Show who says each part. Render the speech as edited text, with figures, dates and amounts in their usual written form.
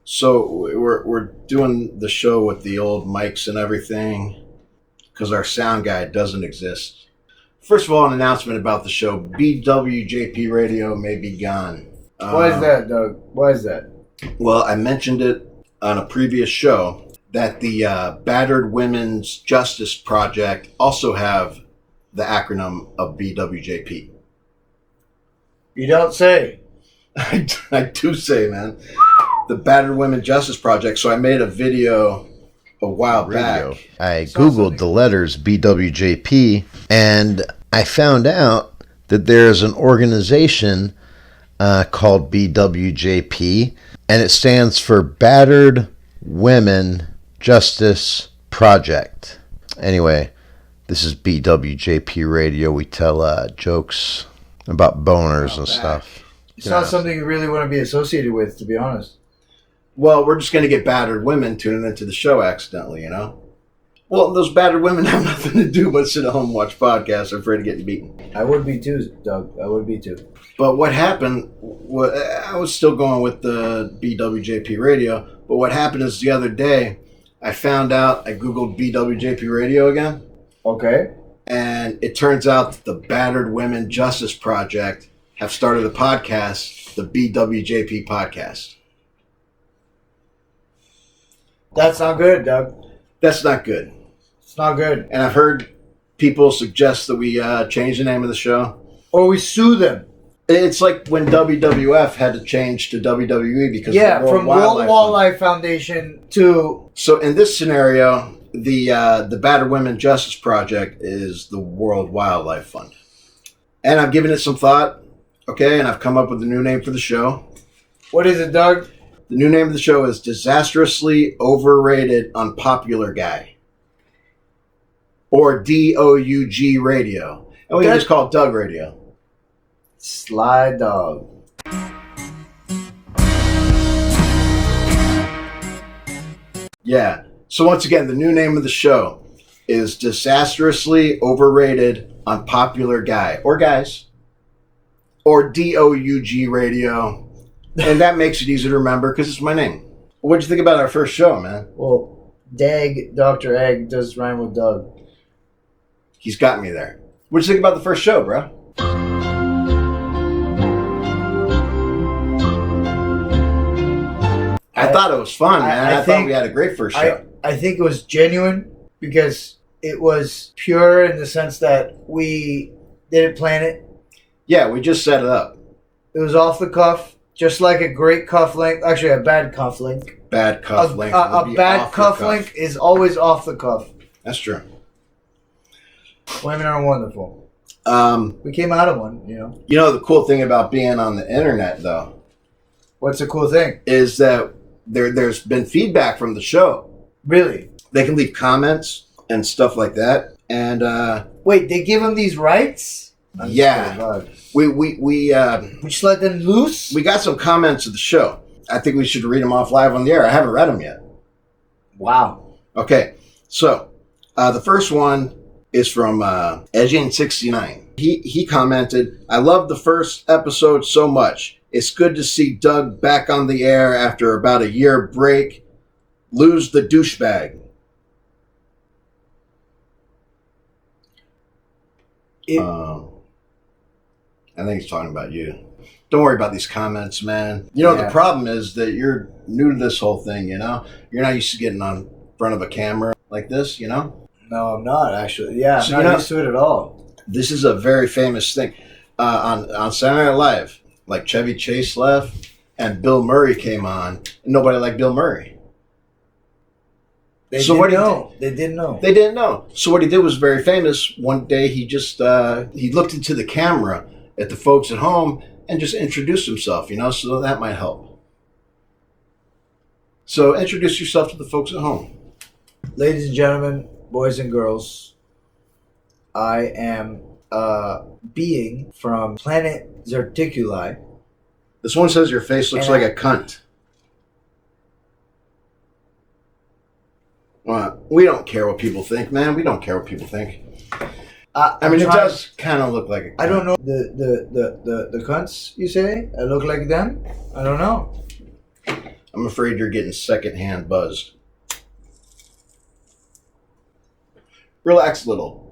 Speaker 1: So we're doing the show with the old mics and everything because our sound guy doesn't exist. First of all, an announcement about the show. BWJP Radio may be gone.
Speaker 2: Why is that, Doug? Why is that?
Speaker 1: Well, I mentioned it on a previous show that the Battered Women's Justice Project also have the acronym of BWJP.
Speaker 2: You don't say.
Speaker 1: I do say, man. The Battered Women Justice Project. So I made a video a while back.
Speaker 3: I Googled the letters BWJP, and I found out that there's an organization called BWJP, and it stands for Battered Women Justice Project. Anyway, this is BWJP Radio. We tell jokes about boners and stuff.
Speaker 2: It's not something you really want to be associated with, to be honest.
Speaker 1: Well, we're just going to get battered women tuning into the show accidentally, you know? Well, those battered women have nothing to do but sit at home and watch podcasts. They're afraid of getting beaten.
Speaker 2: I would be too, Doug. I would be too.
Speaker 1: But what happened, I was still going with the BWJP Radio, but what happened is the other day, I found out, I Googled BWJP Radio again.
Speaker 2: Okay.
Speaker 1: And it turns out that the Battered Women Justice Project have started a podcast, the BWJP Podcast.
Speaker 2: That's not good, Doug.
Speaker 1: That's not good.
Speaker 2: It's not good.
Speaker 1: And I've heard people suggest that we change the name of the show.
Speaker 2: Or we sue them.
Speaker 1: It's like when WWF had to change to WWE because of the
Speaker 2: from World Wildlife Foundation to...
Speaker 1: So in this scenario, the Battered Women Justice Project is the World Wildlife Fund. And I've given it some thought, okay, and I've come up with a new name for the show.
Speaker 2: What is it, Doug?
Speaker 1: The new name of the show is Disastrously Overrated Unpopular Guy. Or DOUG Radio. And we can just call it Doug Radio.
Speaker 2: Sly Dog.
Speaker 1: Yeah. So once again, the new name of the show is Disastrously Overrated Unpopular Guy. Or Guys. Or DOUG Radio. And that makes it easy to remember because it's my name. What'd you think about our first show, man?
Speaker 2: Well, Dag, Dr. Egg does rhyme with Doug.
Speaker 1: He's got me there. What'd you think about the first show, bro? I thought it was fun, man. I thought we had a great first show.
Speaker 2: I think it was genuine because it was pure in the sense that we didn't plan it.
Speaker 1: Yeah, we just set it up.
Speaker 2: It was off the cuff. Just like a great cuff link, actually a bad cuff link.
Speaker 1: Bad cuff link.
Speaker 2: A bad cuff link is always off the cuff.
Speaker 1: That's true.
Speaker 2: Women are wonderful. We came out of one, you know.
Speaker 1: You know the cool thing about being on the internet, though?
Speaker 2: What's the cool thing?
Speaker 1: Is that there's been feedback from the show.
Speaker 2: Really?
Speaker 1: They can leave comments and stuff like that. And
Speaker 2: wait, they give them these rights?
Speaker 1: Yeah. We
Speaker 2: just let them loose?
Speaker 1: We got some comments of the show. I think we should read them off live on the air. I haven't read them yet.
Speaker 2: Wow.
Speaker 1: Okay. So, the first one is from Edging69. He commented, I love the first episode so much. It's good to see Doug back on the air after about a year break. Lose the douchebag. I think he's talking about you. Don't worry about these comments, man. You know, The problem is that you're new to this whole thing, you know? You're not used to getting on front of a camera like this, you know?
Speaker 2: No, I'm not, actually. Yeah,
Speaker 1: so
Speaker 2: I'm not used to it at all.
Speaker 1: This is a very famous thing. On Saturday Night Live, like Chevy Chase left, and Bill Murray came on, and nobody liked Bill Murray.
Speaker 2: They didn't know. They didn't know.
Speaker 1: So what he did was very famous. One day he just he looked into the camera at the folks at home and just introduced himself, you know, so that might help. So introduce yourself to the folks at home.
Speaker 2: Ladies and gentlemen, boys and girls, I am a being from planet Zerticuli.
Speaker 1: This one says your face looks like a cunt. Well, we don't care what people think, man. We don't care what people think. I mean, it does kind of look like a cunt.
Speaker 2: I don't know the cunts you say. I look like them. I don't know.
Speaker 1: I'm afraid you're getting secondhand buzzed. Relax a little.